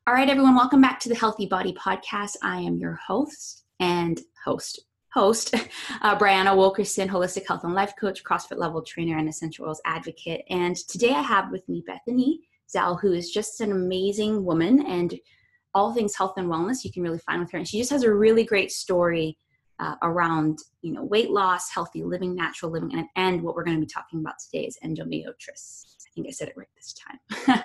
All right, everyone, welcome back to the Healthy Body Podcast. I am your host, Brianna Wilkerson, holistic health and life coach, CrossFit level trainer, and essential oils advocate. And today I have with me Bethany Zell, who is just an amazing woman, and all things health and wellness you can really find with her. And she just has a really great story around, weight loss, healthy living, natural living, and what we're going to be talking about today is endometriosis. I think I said it right this time.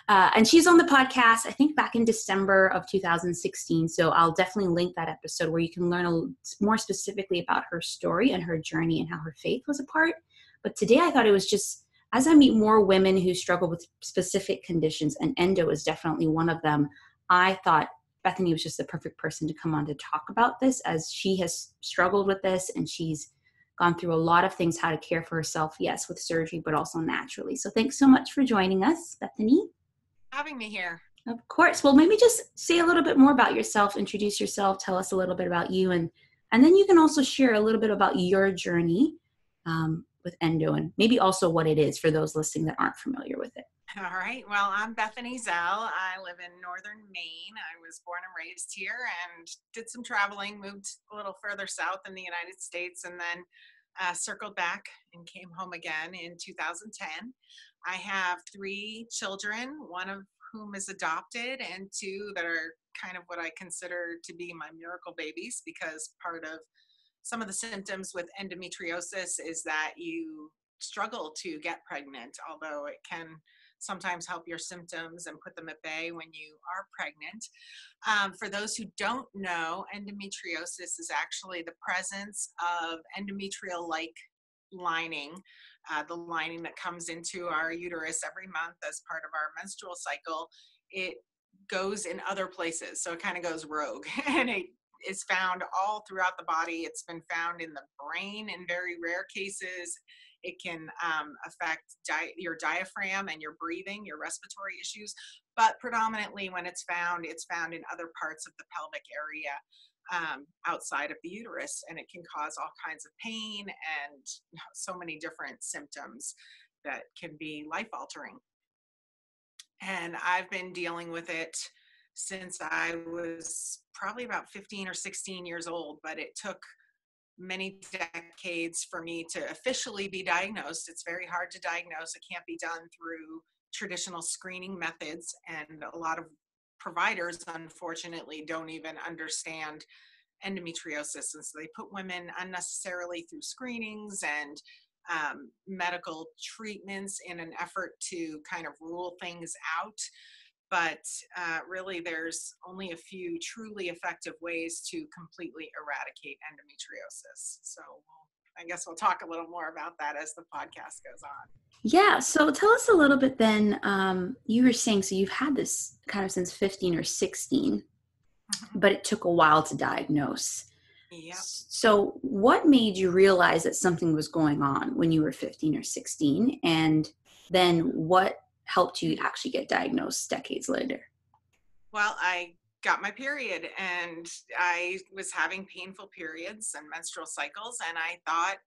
And she's on the podcast, I think back in December of 2016. So I'll definitely link that episode where you can learn more specifically about her story and her journey and how her faith was a part. But today I thought it was just, as I meet more women who struggle with specific conditions, and endo is definitely one of them, I thought Bethany was just the perfect person to come on to talk about this, as she has struggled with this and she's gone through a lot of things, how to care for herself, yes, with surgery, but also naturally. So thanks so much for joining us, Bethany. Having me here. Of course. Well, maybe just say a little bit more about yourself, introduce yourself, tell us a little bit about you, and then you can also share a little bit about your journey with endo, and maybe also what it is for those listening that aren't familiar with it. All right. Well, I'm Bethany Zell. I live in northern Maine. I was born and raised here and did some traveling, moved a little further south in the United States, and then circled back and came home again in 2010. I have 3 children, one of whom is adopted, and 2 that are kind of what I consider to be my miracle babies, because part of some of the symptoms with endometriosis is that you struggle to get pregnant, although it can sometimes help your symptoms and put them at bay when you are pregnant. For those who don't know, endometriosis is actually the presence of endometrial-like lining, the lining that comes into our uterus every month as part of our menstrual cycle. It goes in other places, so it kind of goes rogue, and it is found all throughout the body. It's been found in the brain in very rare cases. It can affect your diaphragm and your breathing, your respiratory issues, but predominantly when it's found in other parts of the pelvic area outside of the uterus, and it can cause all kinds of pain and so many different symptoms that can be life-altering. And I've been dealing with it since I was probably about 15 or 16 years old, but it took many decades for me to officially be diagnosed. It's very hard to diagnose. It can't be done through traditional screening methods, and a lot of providers, unfortunately, don't even understand endometriosis, and so they put women unnecessarily through screenings and medical treatments in an effort to kind of rule things out. But really, there's only a few truly effective ways to completely eradicate endometriosis. So I guess we'll talk a little more about that as the podcast goes on. Yeah. So tell us a little bit then. You were saying, so you've had this kind of since 15 or 16, but it took a while to diagnose. Yeah. So what made you realize that something was going on when you were 15 or 16? And then what helped you actually get diagnosed decades later? Well, I got my period, and I was having painful periods and menstrual cycles, and I thought,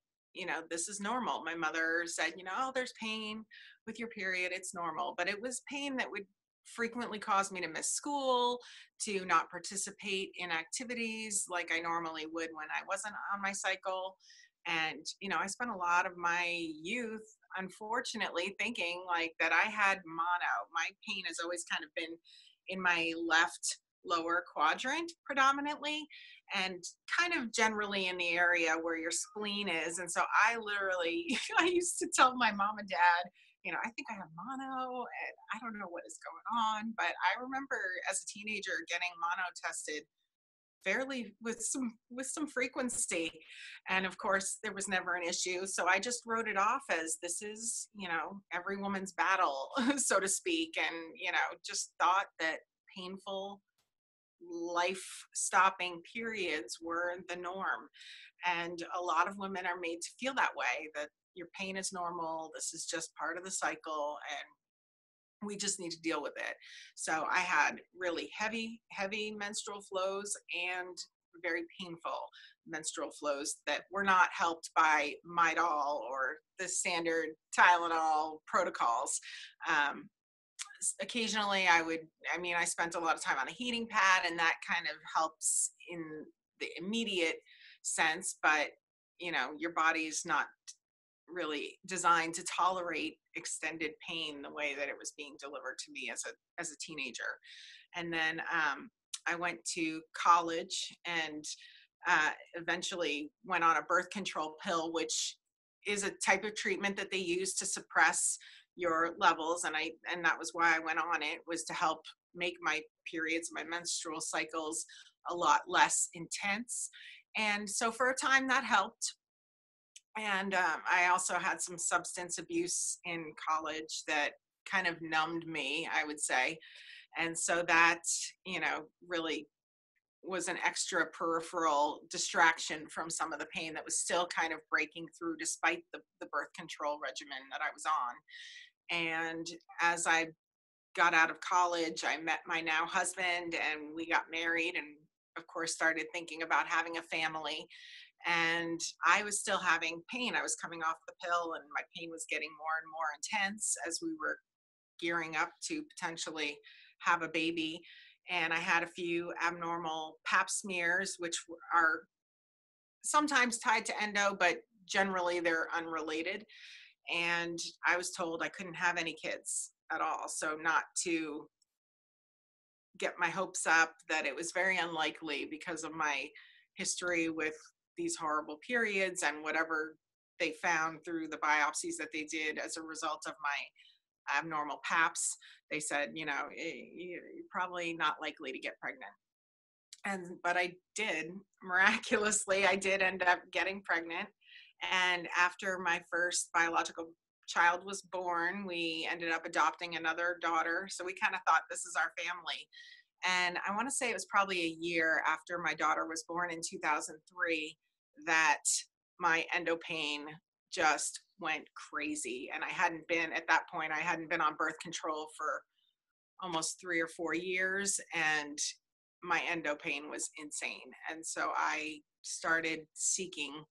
this is normal. My mother said, oh, there's pain with your period, it's normal. But it was pain that would frequently cause me to miss school, to not participate in activities like I normally would when I wasn't on my cycle. And, I spent a lot of my youth, unfortunately, thinking like that I had mono. My pain has always kind of been in my left lower quadrant predominantly, and kind of generally in the area where your spleen is. And so I used to tell my mom and dad, I think I have mono and I don't know what is going on. But I remember as a teenager getting mono tested fairly with some frequency, and of course there was never an issue, so I just wrote it off as this is every woman's battle, so to speak, and just thought that painful life-stopping periods were the norm. And a lot of women are made to feel that way, that your pain is normal, this is just part of the cycle, and we just need to deal with it. So I had really heavy menstrual flows and very painful menstrual flows that were not helped by Midol or the standard Tylenol protocols. occasionally I spent a lot of time on a heating pad, and that kind of helps in the immediate sense, but your body's not really designed to tolerate extended pain the way that it was being delivered to me as a teenager. And then I went to college and eventually went on a birth control pill, which is a type of treatment that they use to suppress your levels. And that was why I went on it, was to help make my periods, my menstrual cycles, a lot less intense. And so for a time that helped. And I also had some substance abuse in college that kind of numbed me, I would say. And so that, really was an extra peripheral distraction from some of the pain that was still kind of breaking through despite the birth control regimen that I was on. And as I got out of college, I met my now husband and we got married, and of course started thinking about having a family. And I was still having pain. I was coming off the pill and my pain was getting more and more intense as we were gearing up to potentially have a baby. And I had a few abnormal pap smears, which are sometimes tied to endo, but generally they're unrelated. And I was told I couldn't have any kids at all. So not to get my hopes up, that it was very unlikely because of my history with these horrible periods and whatever they found through the biopsies that they did as a result of my abnormal paps. They said, you're probably not likely to get pregnant. But I did, miraculously, I did end up getting pregnant. And after my first biological child was born, we ended up adopting another daughter. So we kind of thought, this is our family. And I want to say it was probably a year after my daughter was born in 2003 that my endo pain just went crazy. And at that point, I hadn't been on birth control for almost 3 or 4 years. And my endo pain was insane. And so I started seeking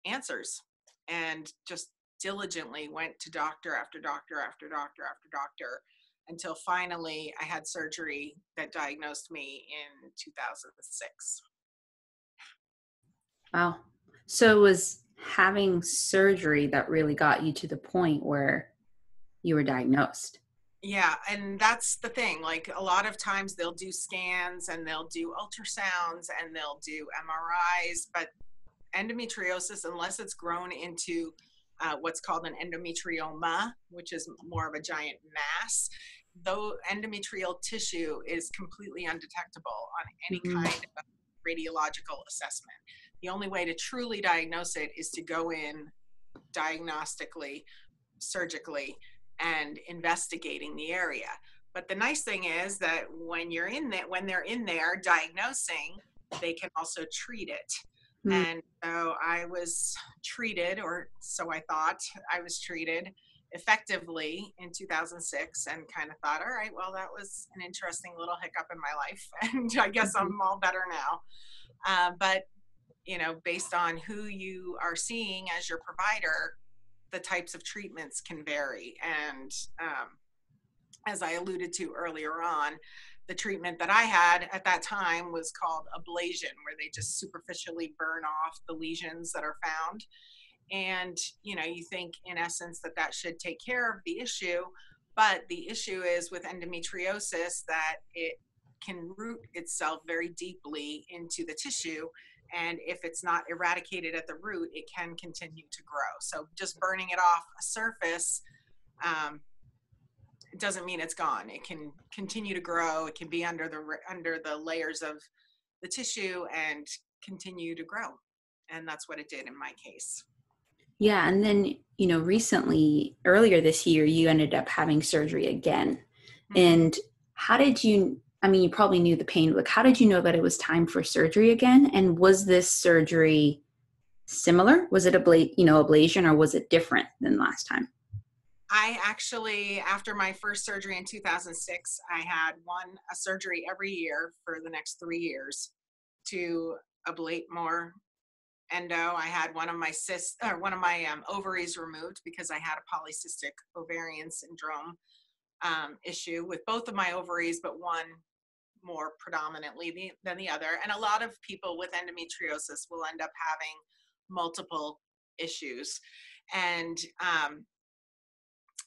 answers and just diligently went to doctor after doctor after doctor after doctor until finally I had surgery that diagnosed me in 2006. Wow. So it was having surgery that really got you to the point where you were diagnosed. Yeah, and that's the thing. Like a lot of times they'll do scans and they'll do ultrasounds and they'll do MRIs, but endometriosis, unless it's grown into what's called an endometrioma, which is more of a giant mass, though endometrial tissue is completely undetectable on any kind of radiological assessment. The only way to truly diagnose it is to go in diagnostically, surgically, and investigating the area. But the nice thing is that when they're in there diagnosing, they can also treat it. And so I was treated, or so I thought I was treated effectively in 2006, and kind of thought, all right, well, that was an interesting little hiccup in my life. And I guess I'm all better now. But, based on who you are seeing as your provider, the types of treatments can vary. And as I alluded to earlier on, the treatment that I had at that time was called ablation, where they just superficially burn off the lesions that are found. And, you think in essence that should take care of the issue. But the issue is with endometriosis that it can root itself very deeply into the tissue. And if it's not eradicated at the root, it can continue to grow. So just burning it off a surface it doesn't mean it's gone. It can continue to grow. It can be under the layers of the tissue and continue to grow. And that's what it did in my case. Yeah. And then, recently, earlier this year, you ended up having surgery again. Mm-hmm. And how did you probably knew the pain, like how did you know that it was time for surgery again? And was this surgery similar? Was it ablation, or was it different than last time? I actually, after my first surgery in 2006, I had a surgery every year for the next 3 years to ablate more endo. I had one of my ovaries removed because I had a polycystic ovarian syndrome issue with both of my ovaries, but one more predominantly than the other. And a lot of people with endometriosis will end up having multiple issues. And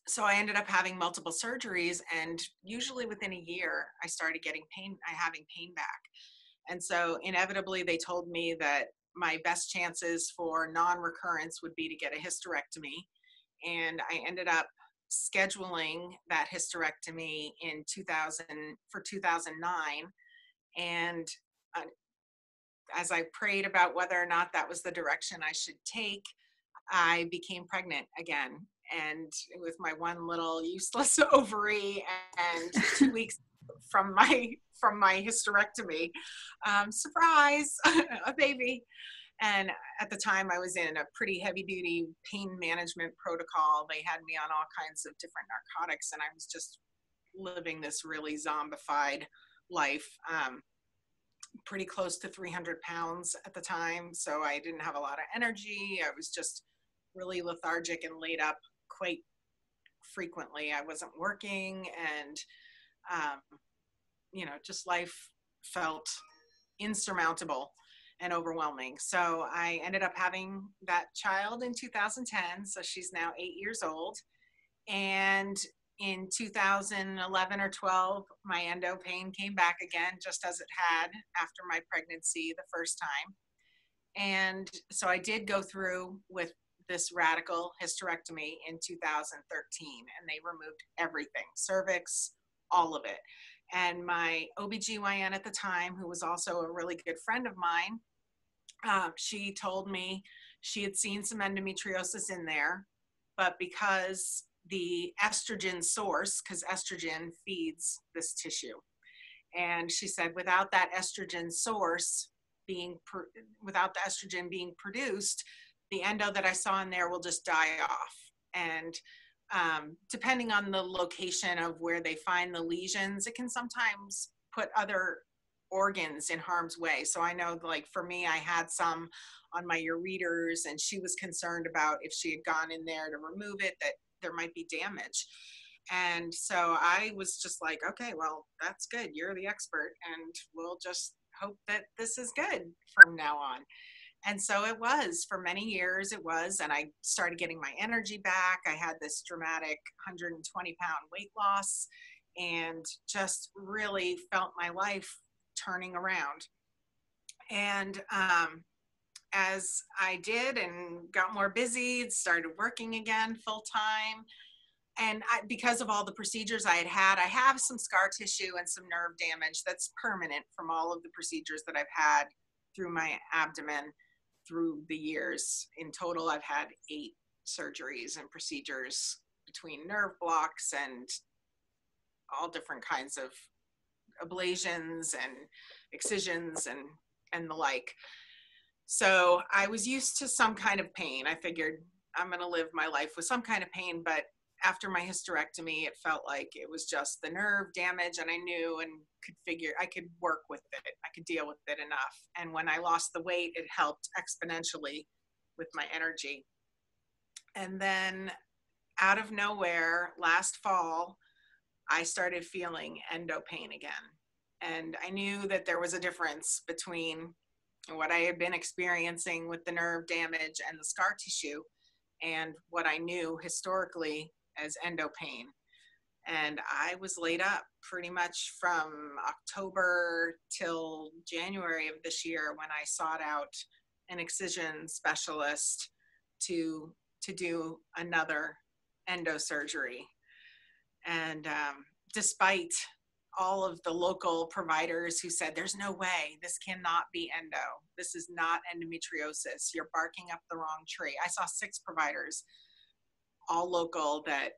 so I ended up having multiple surgeries, and usually within a year, I started having pain back. And so inevitably, they told me that my best chances for non-recurrence would be to get a hysterectomy. And I ended up scheduling that hysterectomy in 2009. And as I prayed about whether or not that was the direction I should take, I became pregnant again. And with my one little useless ovary, and 2 weeks from my hysterectomy, surprise, a baby. And at the time, I was in a pretty heavy duty pain management protocol. They had me on all kinds of different narcotics, and I was just living this really zombified life. Pretty close to 300 pounds at the time. So I didn't have a lot of energy. I was just really lethargic and laid up quite frequently. I wasn't working, and, just life felt insurmountable and overwhelming. So I ended up having that child in 2010. So she's now 8 years old. And in 2011 or 12, my endo pain came back again, just as it had after my pregnancy the first time. And so I did go through with this radical hysterectomy in 2013, and they removed everything, cervix, all of it. And my OBGYN at the time, who was also a really good friend of mine, she told me she had seen some endometriosis in there, but because the estrogen source, because estrogen feeds this tissue. And she said, without that estrogen source without the estrogen being produced, the endo that I saw in there will just die off. And depending on the location of where they find the lesions, it can sometimes put other organs in harm's way. So I know, like for me, I had some on my ureters, and she was concerned about if she had gone in there to remove it, that there might be damage. And so I was just like, okay, well, that's good. You're the expert, and we'll just hope that this is good from now on. And so it was for many years, and I started getting my energy back. I had this dramatic 120-pound weight loss, and just really felt my life turning around. And as I did and got more busy, started working again full time. And because of all the procedures I have some scar tissue and some nerve damage that's permanent from all of the procedures that I've had through my abdomen through the years. In total, I've had 8 surgeries and procedures between nerve blocks and all different kinds of ablations and excisions and the like. So I was used to some kind of pain. I figured I'm going to live my life with some kind of pain, but after my hysterectomy, it felt like it was just the nerve damage, and I knew and could figure I could work with it. I could deal with it enough. And when I lost the weight, it helped exponentially with my energy. And then out of nowhere, last fall, I started feeling endo pain again. And I knew that there was a difference between what I had been experiencing with the nerve damage and the scar tissue and what I knew historically as endo pain. And I was laid up pretty much from October till January of this year, when I sought out an excision specialist to do another endo surgery. And despite all of the local providers who said, there's no way, this cannot be endo. This is not endometriosis. You're barking up the wrong tree. I saw 6 providers, all local, that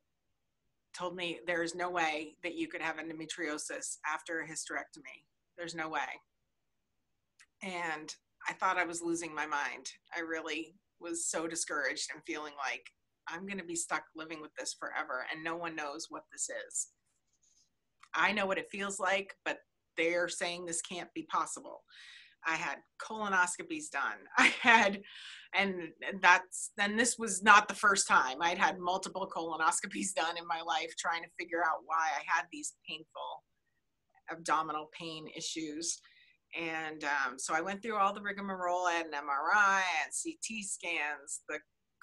told me there's no way that you could have endometriosis after a hysterectomy. There's no way. And I thought I was losing my mind. I really was so discouraged and feeling like I'm going to be stuck living with this forever, and no one knows what this is. I know what it feels like, but they're saying this can't be possible. I had colonoscopies done. Then this was not the first time. I'd had multiple colonoscopies done in my life trying to figure out why I had these painful abdominal pain issues. And so I went through all the rigmarole. I had an MRI, I had CT scans, the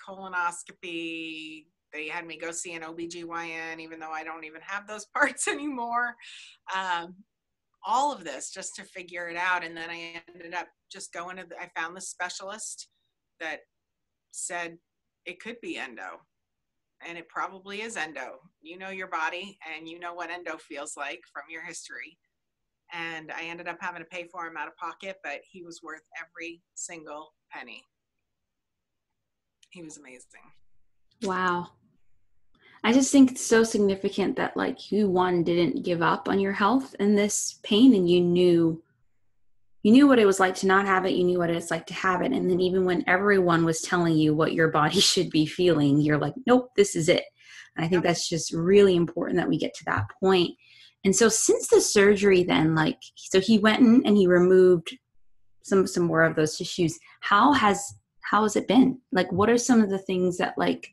colonoscopy. They had me go see an OBGYN, even though I don't even have those parts anymore. All of this just to figure it out. And then I ended up just I found the specialist that said it could be endo. And it probably is endo. You know your body, and you know what endo feels like from your history. And I ended up having to pay for him out of pocket, but he was worth every single penny. He was amazing. Wow. I just think it's so significant that like you didn't give up on your health and this pain, and you knew what it was like to not have it. You knew what it's like to have it. And then even when everyone was telling you what your body should be feeling, you're like, nope, this is it. And I think that's just really important that we get to that point. And so since the surgery then, so he went in and he removed some more of those tissues. How has it been? Like, what are some of the things that like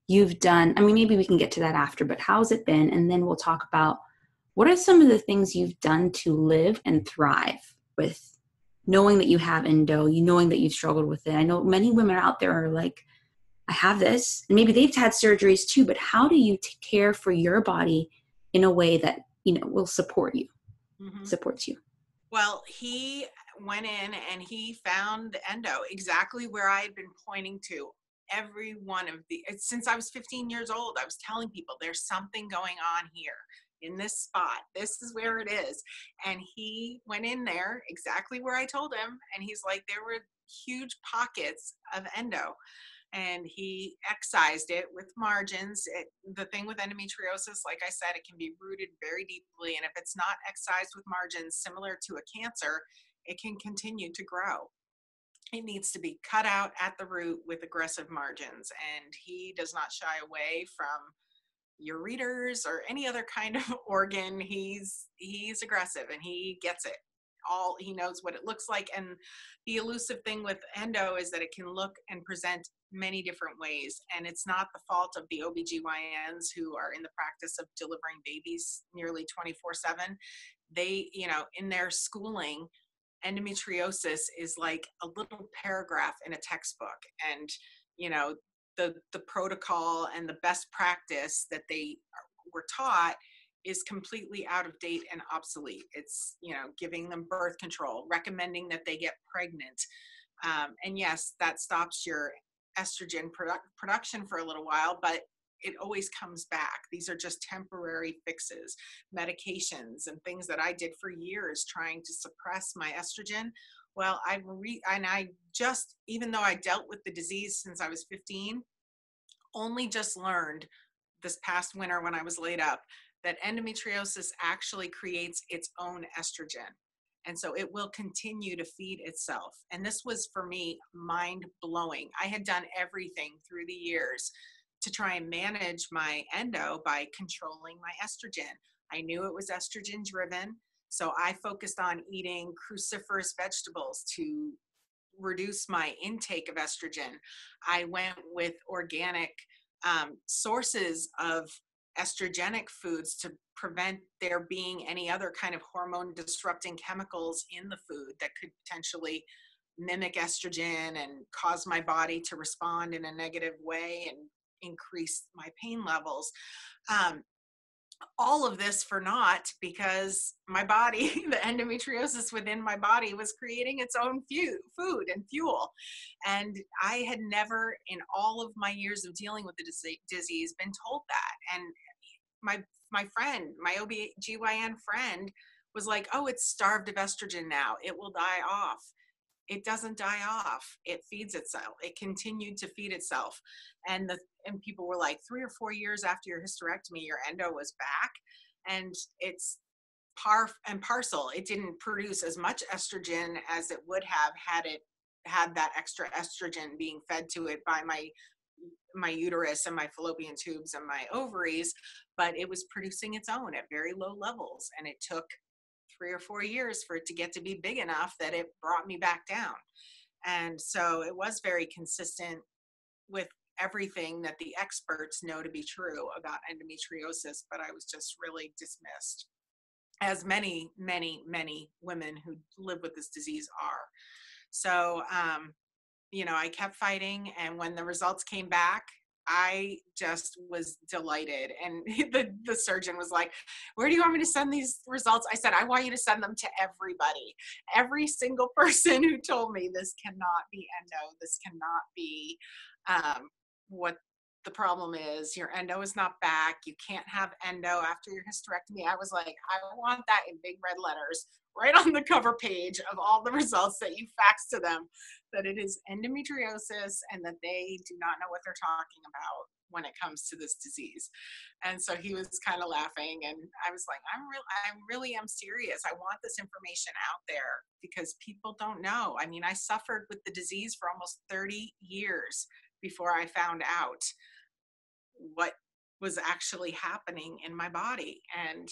you've done? I mean, maybe we can get to that after, but how's it been? And then we'll talk about what are some of the things you've done to live and thrive with knowing that you have endo, knowing that you've struggled with it. I know many women out there are like, I have this, and maybe they've had surgeries too, but how do you care for your body in a way that, will support you, supports you? Well, he went in and he found the endo exactly where I had been pointing to. Every one of since I was 15 years old, I was telling people there's something going on here in this spot. This is where it is. And he went in there exactly where I told him. And he's like, there were huge pockets of endo. And he excised it with margins. The thing with endometriosis, like I said, it can be rooted very deeply. And if it's not excised with margins, similar to a cancer, it can continue to grow. It needs to be cut out at the root with aggressive margins. And he does not shy away from ureters or any other kind of organ. He's aggressive and he gets it. He knows what it looks like. And the elusive thing with endo is that it can look and present many different ways. And it's not the fault of the OBGYNs who are in the practice of delivering babies nearly 24/7. They, in their schooling, endometriosis is like a little paragraph in a textbook. And, the protocol and the best practice that they were taught is completely out of date and obsolete. It's, giving them birth control, recommending that they get pregnant. And yes, that stops your estrogen production for a little while, but it always comes back. These are just temporary fixes, medications, and things that I did for years trying to suppress my estrogen. Well, even though I dealt with the disease since I was 15, only just learned this past winter when I was laid up that endometriosis actually creates its own estrogen. And so it will continue to feed itself. And this was, for me, mind blowing. I had done everything through the years to try and manage my endo by controlling my estrogen. I knew it was estrogen driven. So I focused on eating cruciferous vegetables to reduce my intake of estrogen. I went with organic sources of estrogenic foods to prevent there being any other kind of hormone disrupting chemicals in the food that could potentially mimic estrogen and cause my body to respond in a negative way and increase my pain levels. All of this for naught, because my body, the endometriosis within my body, was creating its own food and fuel. And I had never, in all of my years of dealing with the disease, been told that. And my friend, my OBGYN friend, was like, oh, it's starved of estrogen now. It will die off. It doesn't die off. It feeds itself. It continued to feed itself. And people were like, 3 or 4 years after your hysterectomy, your endo was back. And it's par and parcel. It didn't produce as much estrogen as it would have had it had that extra estrogen being fed to it by my uterus and my fallopian tubes and my ovaries, but it was producing its own at very low levels. And it took 3 or 4 years for it to get to be big enough that it brought me back down. And so it was very consistent with everything that the experts know to be true about endometriosis, but I was just really dismissed, as many, many, many women who live with this disease are. So, I kept fighting. And when the results came back, I just was delighted. And the surgeon was like, where do you want me to send these results? I said, I want you to send them to everybody. Every single person who told me this cannot be endo, this cannot be what the problem is. Your endo is not back. You can't have endo after your hysterectomy. I was like, I want that in big red letters right on the cover page of all the results that you fax to them, that it is endometriosis and that they do not know what they're talking about when it comes to this disease. And so he was kind of laughing, and I was like, I really am serious. I want this information out there because people don't know. I mean, I suffered with the disease for almost 30 years before I found out what was actually happening in my body. And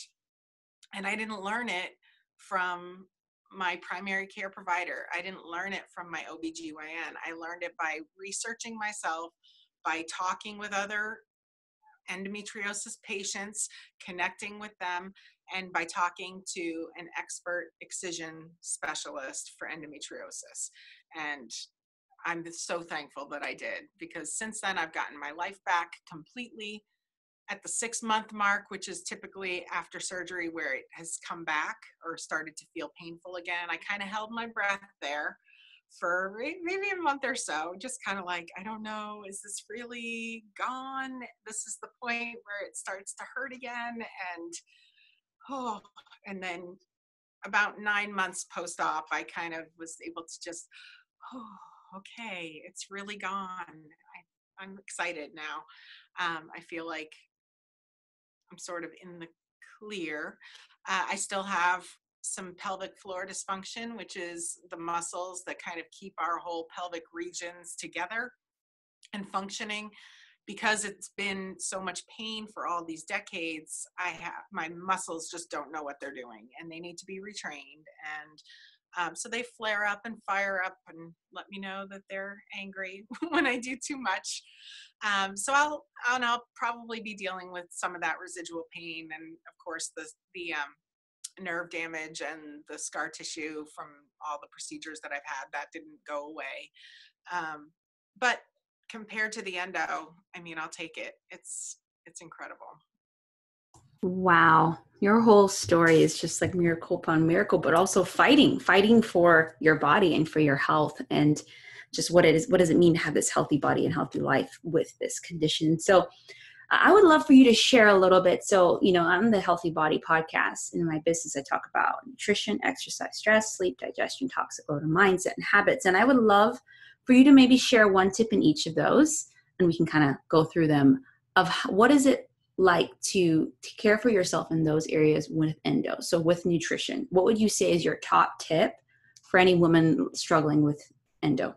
I didn't learn it from my primary care provider. I didn't learn it from my OBGYN. I learned it by researching myself, by talking with other endometriosis patients, connecting with them, and by talking to an expert excision specialist for endometriosis. And I'm so thankful that I did, because since then I've gotten my life back completely. At the 6-month mark, which is typically after surgery where it has come back or started to feel painful again, I kind of held my breath there for maybe a month or so, just kind of like, I don't know, is this really gone? This is the point where it starts to hurt again. And then about 9 months post-op, I kind of was able to just, okay, it's really gone. I'm excited now. I feel like I'm sort of in the clear. I still have some pelvic floor dysfunction, which is the muscles that kind of keep our whole pelvic regions together and functioning. Because it's been so much pain for all these decades, my muscles just don't know what they're doing, and they need to be retrained. And so they flare up and fire up and let me know that they're angry when I do too much. So I'll probably be dealing with some of that residual pain, and of course the nerve damage and the scar tissue from all the procedures that I've had that didn't go away. But compared to the endo, I mean, I'll take it. It's incredible. Wow. Your whole story is just like miracle upon miracle, but also fighting for your body and for your health, and just what does it mean to have this healthy body and healthy life with this condition. So I would love for you to share a little bit. So, on the Healthy Body podcast, in my business, I talk about nutrition, exercise, stress, sleep, digestion, toxic load, and mindset and habits. And I would love for you to maybe share one tip in each of those, and we can kind of go through them, of what is it like to care for yourself in those areas with endo. So with nutrition, what would you say is your top tip for any woman struggling with endo?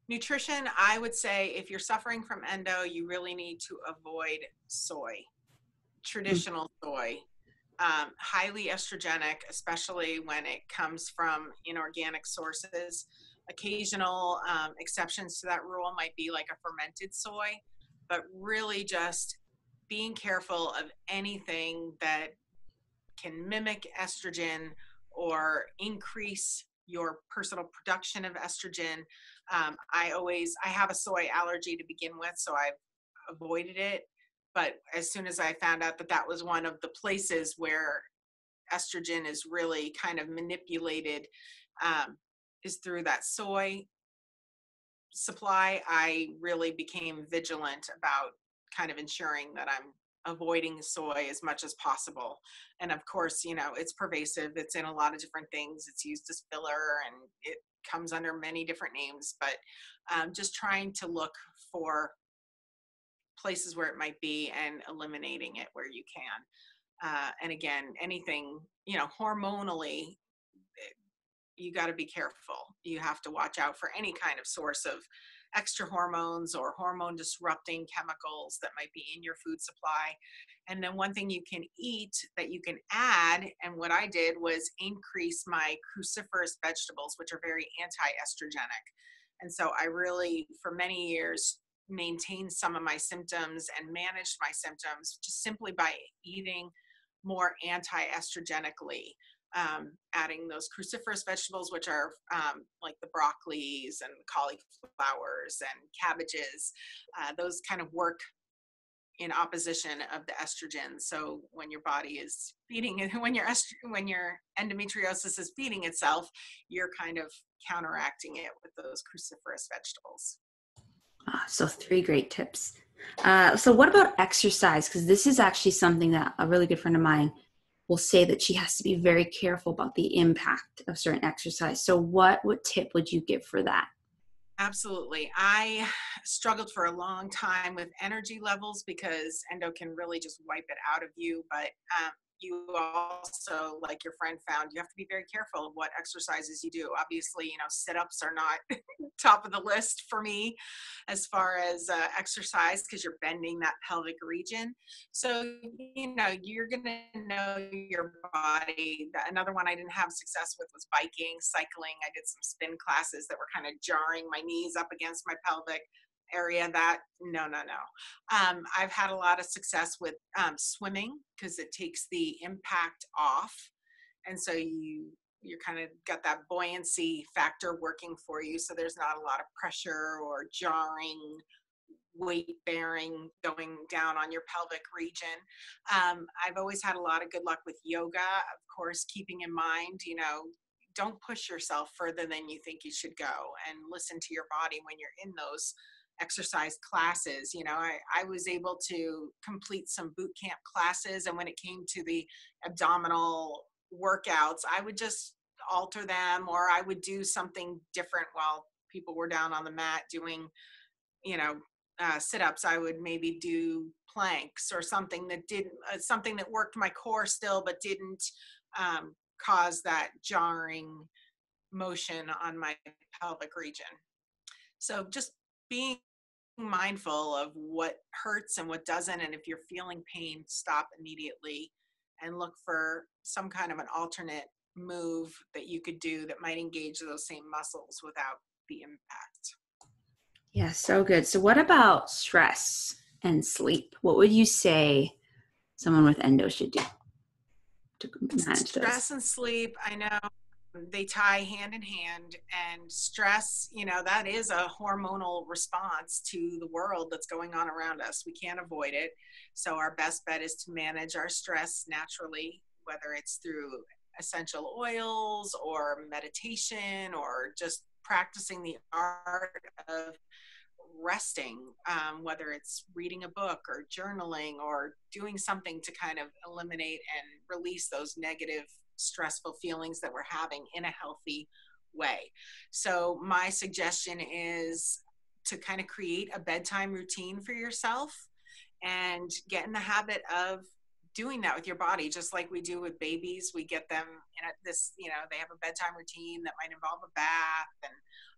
Nutrition, I would say if you're suffering from endo, you really need to avoid soy, traditional soy, highly estrogenic, especially when it comes from inorganic sources. Occasional exceptions to that rule might be like a fermented soy, but really just being careful of anything that can mimic estrogen or increase your personal production of estrogen. I have a soy allergy to begin with, so I've avoided it. But as soon as I found out that was one of the places where estrogen is really kind of manipulated, is through that soy supply, I really became vigilant about kind of ensuring that I'm avoiding soy as much as possible. And of course, it's pervasive. It's in a lot of different things. It's used as filler, and it comes under many different names, but just trying to look for places where it might be and eliminating it where you can. And again, anything, hormonally, you got to be careful. You have to watch out for any kind of source of extra hormones or hormone disrupting chemicals that might be in your food supply. And then one thing you can eat that you can add, and what I did was increase my cruciferous vegetables, which are very anti-estrogenic. And so I really, for many years, maintained some of my symptoms and managed my symptoms just simply by eating more anti-estrogenically, adding those cruciferous vegetables, which are like the broccolis and cauliflowers and cabbages. Those kind of work in opposition of the estrogen. So when your body is feeding it, when your endometriosis is feeding itself, you're kind of counteracting it with those cruciferous vegetables. So 3 great tips. So what about exercise? Because this is actually something that a really good friend of mine will say that she has to be very careful about the impact of certain exercise. So what tip would you give for that? Absolutely. I struggled for a long time with energy levels because endo can really just wipe it out of you. But you also, like your friend found, you have to be very careful of what exercises you do. Obviously, sit-ups are not top of the list for me as far as exercise, because you're bending that pelvic region. So, you're going to know your body. Another one I didn't have success with was biking, cycling. I did some spin classes that were kind of jarring my knees up against my pelvic area. That no. I've had a lot of success with swimming, because it takes the impact off, and so you're kind of got that buoyancy factor working for you, so there's not a lot of pressure or jarring weight bearing going down on your pelvic region. I've always had a lot of good luck with yoga, of course, keeping in mind, don't push yourself further than you think you should go, and listen to your body when you're in those exercise classes. I was able to complete some boot camp classes, and when it came to the abdominal workouts, I would just alter them, or I would do something different while people were down on the mat doing, sit-ups. I would maybe do planks or something that didn't, something that worked my core still, but didn't cause that jarring motion on my pelvic region. So just being mindful of what hurts and what doesn't, and if you're feeling pain, stop immediately and look for some kind of an alternate move that you could do that might engage those same muscles without the impact. Yeah, so good. So what about stress and sleep? What would you say someone with endo should do to manage Stress those? and sleep, I know they tie hand in hand, and stress, that is a hormonal response to the world that's going on around us. We can't avoid it. So our best bet is to manage our stress naturally, whether it's through essential oils or meditation or just practicing the art of resting, whether it's reading a book or journaling or doing something to kind of eliminate and release those negative, stressful feelings that we're having in a healthy way. So my suggestion is to kind of create a bedtime routine for yourself and get in the habit of doing that with your body, just like we do with babies. We get them in they have a bedtime routine that might involve a bath and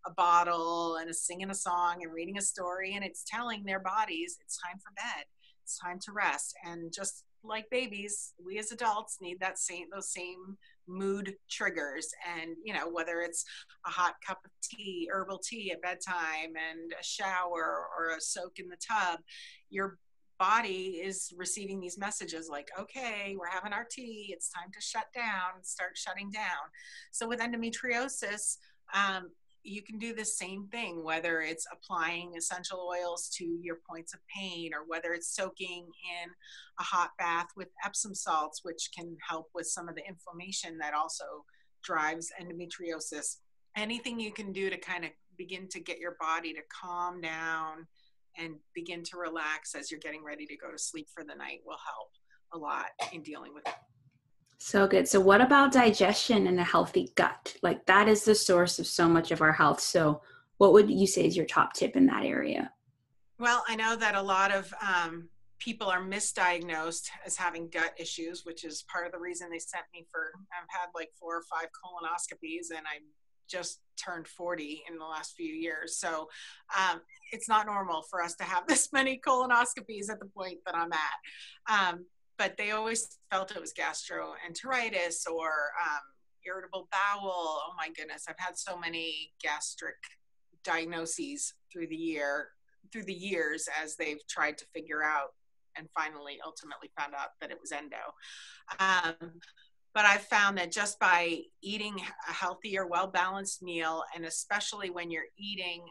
a bottle and singing a song and reading a story, and it's telling their bodies it's time for bed, it's time to rest. And just like babies, we as adults need those same mood triggers. And whether it's a hot cup of tea, herbal tea at bedtime, and a shower or a soak in the tub, your body is receiving these messages like, okay, we're having our tea, it's time to shut down, start shutting down. So with endometriosis, you can do the same thing, whether it's applying essential oils to your points of pain, or whether it's soaking in a hot bath with Epsom salts, which can help with some of the inflammation that also drives endometriosis. Anything you can do to kind of begin to get your body to calm down and begin to relax as you're getting ready to go to sleep for the night will help a lot in dealing with it. So good. So what about digestion and a healthy gut? Like that is the source of so much of our health. So what would you say is your top tip in that area? Well, I know that a lot of people are misdiagnosed as having gut issues, which is part of the reason they sent me I've had like 4 or 5 colonoscopies, and I just turned 40 in the last few years. So it's not normal for us to have this many colonoscopies at the point that I'm at. but they always felt it was gastroenteritis or irritable bowel. Oh my goodness, I've had so many gastric diagnoses through the years as they've tried to figure out and finally ultimately found out that it was endo. But I've found that just by eating a healthier, well-balanced meal, and especially when you're eating,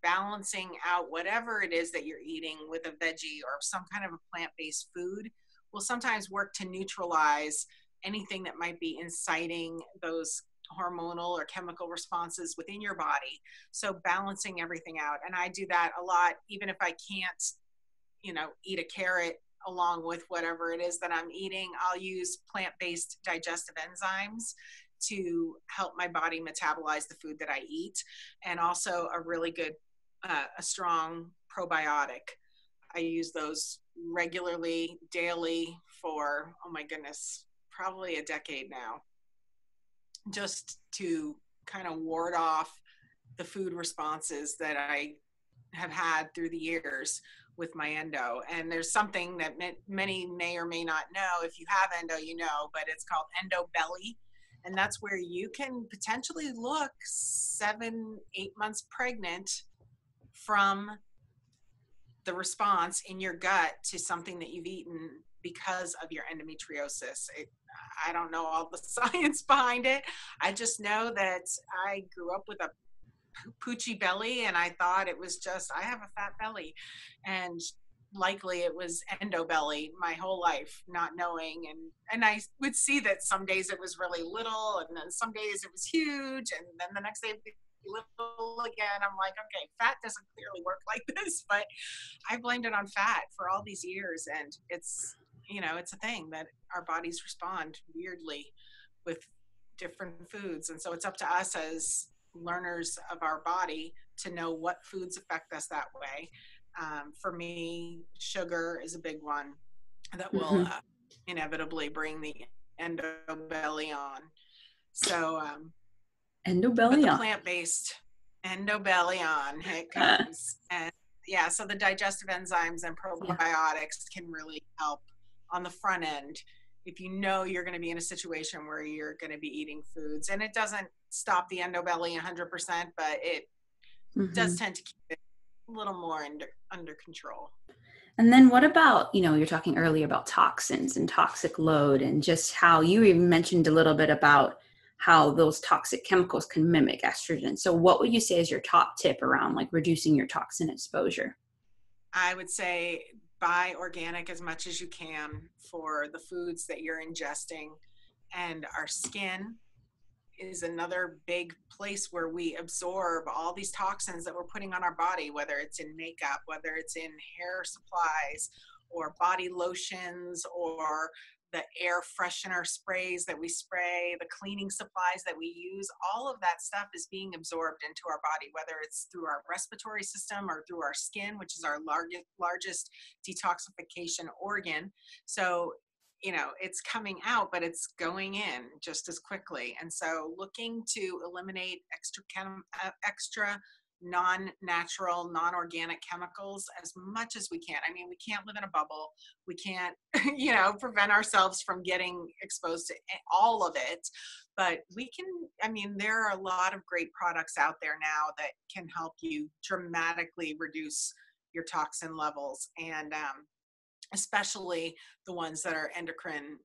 balancing out whatever it is that you're eating with a veggie or some kind of a plant-based food, will sometimes work to neutralize anything that might be inciting those hormonal or chemical responses within your body. So balancing everything out. And I do that a lot, even if I can't, eat a carrot along with whatever it is that I'm eating. I'll use plant-based digestive enzymes to help my body metabolize the food that I eat, and also a really good, a strong probiotic. I use those regularly, daily for, oh my goodness, probably a decade now, just to kind of ward off the food responses that I have had through the years with my endo. And there's something that many may or may not know. If you have endo, but it's called endo belly. And that's where you can potentially look 7-8 months pregnant from the response in your gut to something that you've eaten because of your endometriosis. I don't know all the science behind it. I just know that I grew up with a poochy belly, and I thought it was just, I have a fat belly, and likely it was endo belly my whole life, not knowing. And I would see that some days it was really little, and then some days it was huge, and then the next day it'd be little again. I'm like, okay, fat doesn't clearly work like this, but I blamed it on fat for all these years. And it's a thing that our bodies respond weirdly with different foods. And so it's up to us as learners of our body to know what foods affect us that way. For me, sugar is a big one that will inevitably bring the endo belly on. So, but the plant-based endo belly on, it comes. And yeah, so the digestive enzymes and probiotics can really help on the front end if you're going to be in a situation where you're going to be eating foods. And it doesn't stop the endo belly 100%, but it does tend to keep it a little more under control. And then what about, you're talking earlier about toxins and toxic load, and just how you even mentioned a little bit about how those toxic chemicals can mimic estrogen. So what would you say is your top tip around like reducing your toxin exposure? I would say buy organic as much as you can for the foods that you're ingesting. And our skin is another big place where we absorb all these toxins that we're putting on our body, whether it's in makeup, whether it's in hair supplies or body lotions, or the air freshener sprays that we spray, the cleaning supplies that we use. All of that stuff is being absorbed into our body, whether it's through our respiratory system or through our skin, which is our largest detoxification organ. So it's coming out, but it's going in just as quickly. And so looking to eliminate extra non-natural, non-organic chemicals as much as we can. I mean, we can't live in a bubble. We can't, prevent ourselves from getting exposed to all of it, but we can, there are a lot of great products out there now that can help you dramatically reduce your toxin levels. And, especially the ones that are endocrine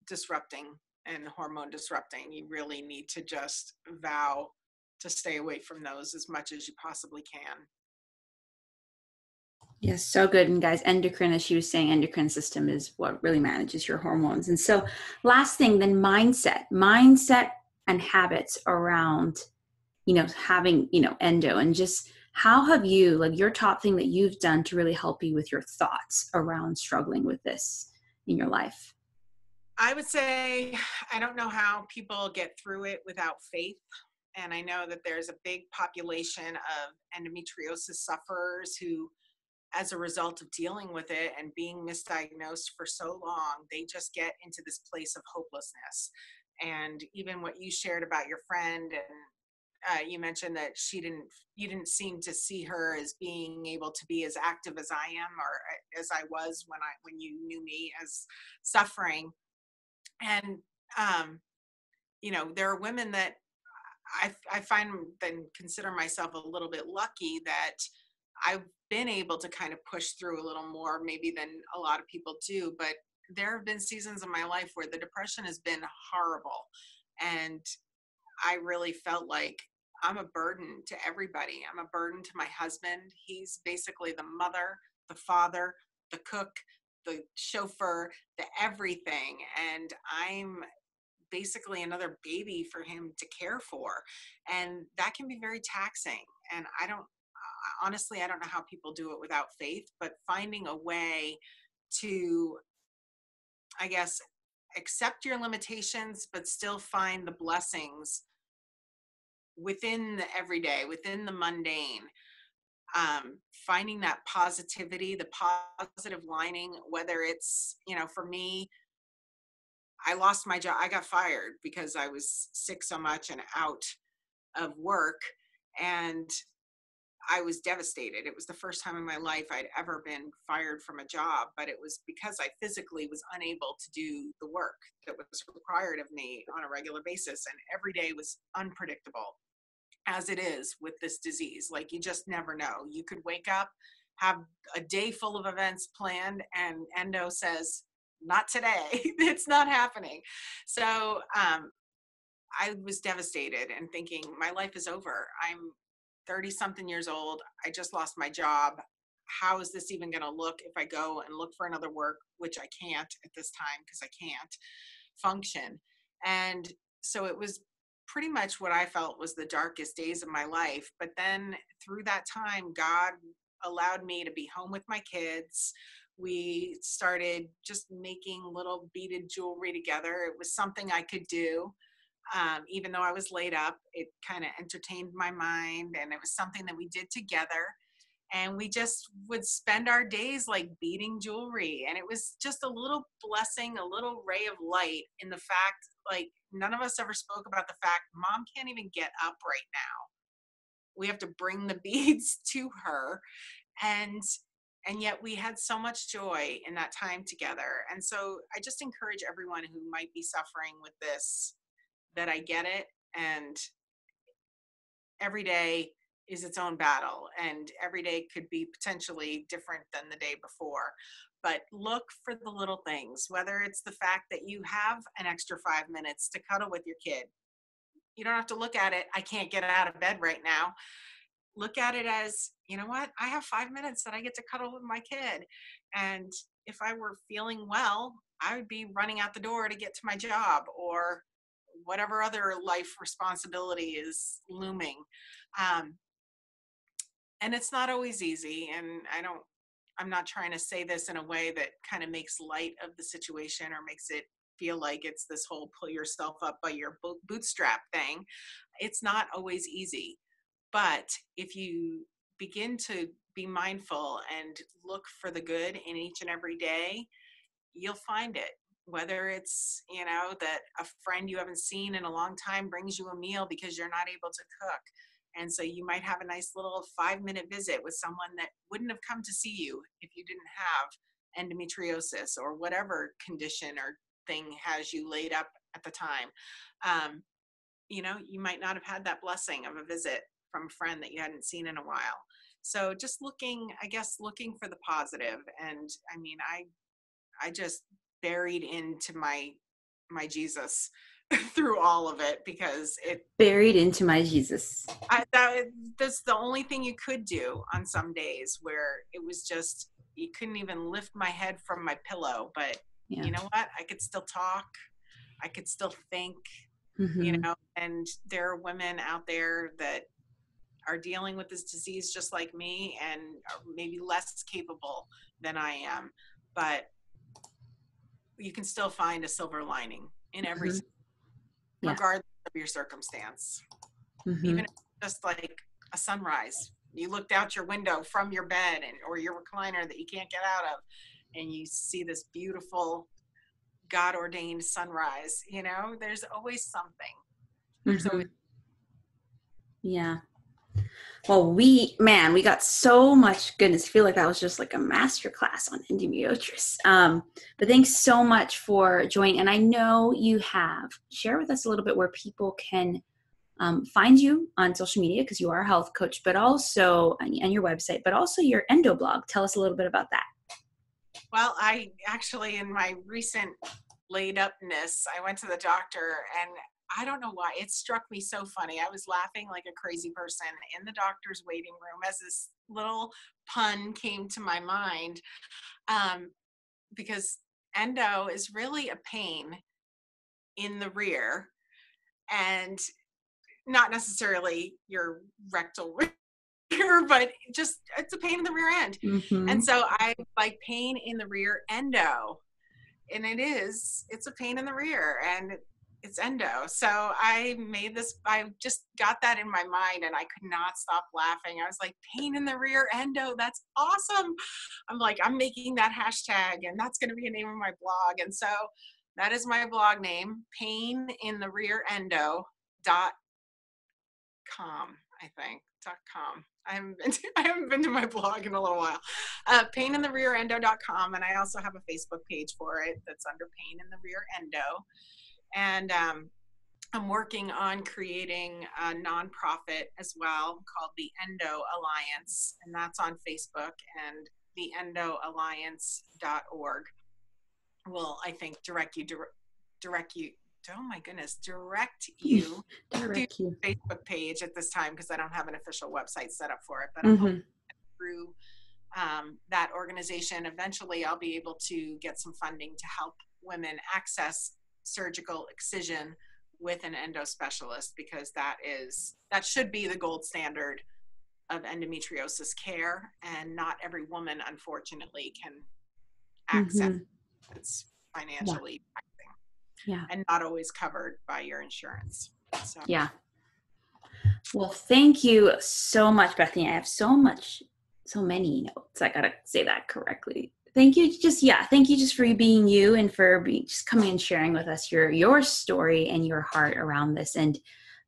disrupting and hormone disrupting. You really need to just vow to stay away from those as much as you possibly can. Yes, so good. And guys, endocrine, as she was saying, endocrine system is what really manages your hormones. And so last thing, then mindset and habits around, having, endo, and just how have you, like your top thing that you've done to really help you with your thoughts around struggling with this in your life? I would say, I don't know how people get through it without faith. And I know that there's a big population of endometriosis sufferers who, as a result of dealing with it and being misdiagnosed for so long, they just get into this place of hopelessness. And even what you shared about your friend and you mentioned that you didn't seem to see her as being able to be as active as I am, or as I was when you knew me, as suffering. And, there are women that I find and consider myself a little bit lucky that I've been able to kind of push through a little more maybe than a lot of people do. But there have been seasons in my life where the depression has been horrible. And I really felt like I'm a burden to everybody. I'm a burden to my husband. He's basically the mother, the father, the cook, the chauffeur, the everything. And I'm basically another baby for him to care for. And that can be very taxing. And honestly, I don't know how people do it without faith, but finding a way to, I guess, accept your limitations, but still find the blessings within the everyday, within the mundane, finding that positivity, the positive lining, whether it's, for me, I lost my job. I got fired because I was sick so much and out of work. And I was devastated. It was the first time in my life I'd ever been fired from a job, but it was because I physically was unable to do the work that was required of me on a regular basis. And every day was unpredictable, as it is with this disease. Like, you just never know. You could wake up, have a day full of events planned, and Endo says, not today. It's not happening. So I was devastated and thinking, my life is over. I'm 30 something years old. I just lost my job. How is this even going to look if I go and look for another work, which I can't at this time because I can't function. And so it was pretty much what I felt was the darkest days of my life. But then through that time, God allowed me to be home with my kids. We started just making little beaded jewelry together. It was something I could do. Even though I was laid up, it kind of entertained my mind, and it was something that we did together. And we just would spend our days like beading jewelry. And it was just a little blessing, a little ray of light in the fact, like, none of us ever spoke about the fact mom can't even get up right now. We have to bring the beads to her. And yet we had so much joy in that time together. And so I just encourage everyone who might be suffering with this, that I get it. And every day is its own battle, and every day could be potentially different than the day before. But look for the little things, whether it's the fact that you have an extra 5 minutes to cuddle with your kid. You don't have to look at it, I can't get out of bed right now. Look at it as, you know what, I have 5 minutes that I get to cuddle with my kid. And if I were feeling well, I would be running out the door to get to my job, or whatever other life responsibility is looming. And it's not always easy. And I'm not trying to say this in a way that kind of makes light of the situation or makes it feel like it's this whole pull yourself up by your bootstrap thing. It's not always easy. But if you begin to be mindful and look for the good in each and every day, you'll find it. Whether it's, that a friend you haven't seen in a long time brings you a meal because you're not able to cook. And so you might have a nice little 5-minute visit with someone that wouldn't have come to see you if you didn't have endometriosis or whatever condition or thing has you laid up at the time. You might not have had that blessing of a visit from a friend that you hadn't seen in a while. So just looking for the positive. And I mean, I just buried into my Jesus through all of it, because it buried into my Jesus. That's the only thing you could do on some days where it was just, you couldn't even lift my head from my pillow. But Yeah. You know what? I could still talk. I could still think, and there are women out there that are dealing with this disease just like me, and are maybe less capable than I am. But you can still find a silver lining in every, regardless of your circumstance. Even if it's just like a sunrise. You looked out your window from your bed or your recliner that you can't get out of, and you see this beautiful God-ordained sunrise. There's always something. There's always. Yeah. Well, we got so much goodness. I feel like that was just like a master class on endometriosis. But thanks so much for joining. And I know you have, share with us a little bit where people can find you on social media, because you are a health coach, but also, and your website, but also your endo blog. Tell us a little bit about that. Well, I actually, in my recent laid upness, I went to the doctor, and I don't know why, it struck me so funny. I was laughing like a crazy person in the doctor's waiting room as this little pun came to my mind, because endo is really a pain in the rear, and not necessarily your rectal rear, but just it's a pain in the rear end. Mm-hmm. And so I like pain in the rear endo, and it's a pain in the rear, and it's endo. So I just got that in my mind, and I could not stop laughing. I was like, pain in the rear endo, that's awesome. I'm like, I'm making that hashtag, and that's going to be a name of my blog. And so that is my blog name, painintherearendo.com, I think. .com. I haven't been to my blog in a little while. Painintherearendo.com, and I also have a Facebook page for it that's under Pain in the Rear Endo. And I'm working on creating a nonprofit as well called the Endo Alliance, and that's on Facebook, and the endoalliance.org will, I think, direct you oh my goodness, direct you to the Facebook page at this time, because I don't have an official website set up for it, but I'm hoping through that organization, eventually I'll be able to get some funding to help women access surgical excision with an endo specialist, because that should be the gold standard of endometriosis care, and not every woman, unfortunately, can access it. It's financially and not always covered by your insurance. So. Yeah. Well, thank you so much, Bethany. I have so many notes. I gotta say that correctly. Thank you. Thank you just for being you, and for just coming and sharing with us your story and your heart around this. And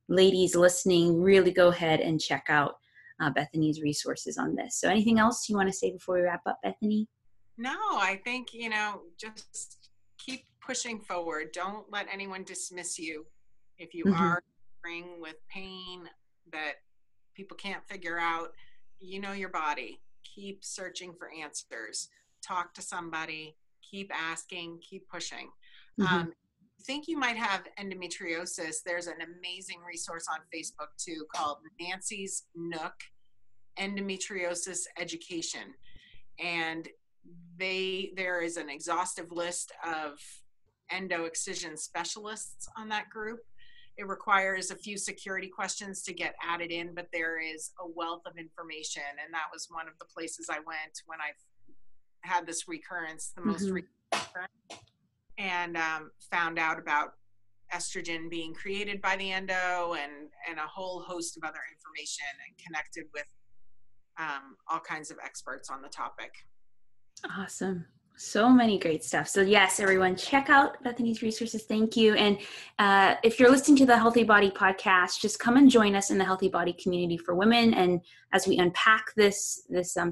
ladies listening, really go ahead and check out Bethany's resources on this. So anything else you want to say before we wrap up, Bethany? No, I think, just keep pushing forward. Don't let anyone dismiss you. If you are suffering with pain that people can't figure out, your body. Keep searching for answers. Talk to somebody. Keep asking. Keep pushing. Think you might have endometriosis. There's an amazing resource on Facebook too called Nancy's Nook Endometriosis Education, and there is an exhaustive list of endo excision specialists on that group. It requires a few security questions to get added in, but there is a wealth of information, and that was one of the places I went when I had this recurrence, the most recurrent, and found out about estrogen being created by the endo, and a whole host of other information, and connected with all kinds of experts on the topic. Awesome. So many great stuff. So yes, everyone, check out Bethany's resources. Thank you. And if you're listening to the Healthy Body podcast, just come and join us in the Healthy Body community for women. And as we unpack this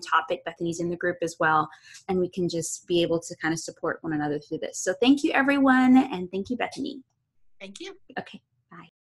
topic, Bethany's in the group as well, and we can just be able to kind of support one another through this. So thank you, everyone. And thank you, Bethany. Thank you. Okay.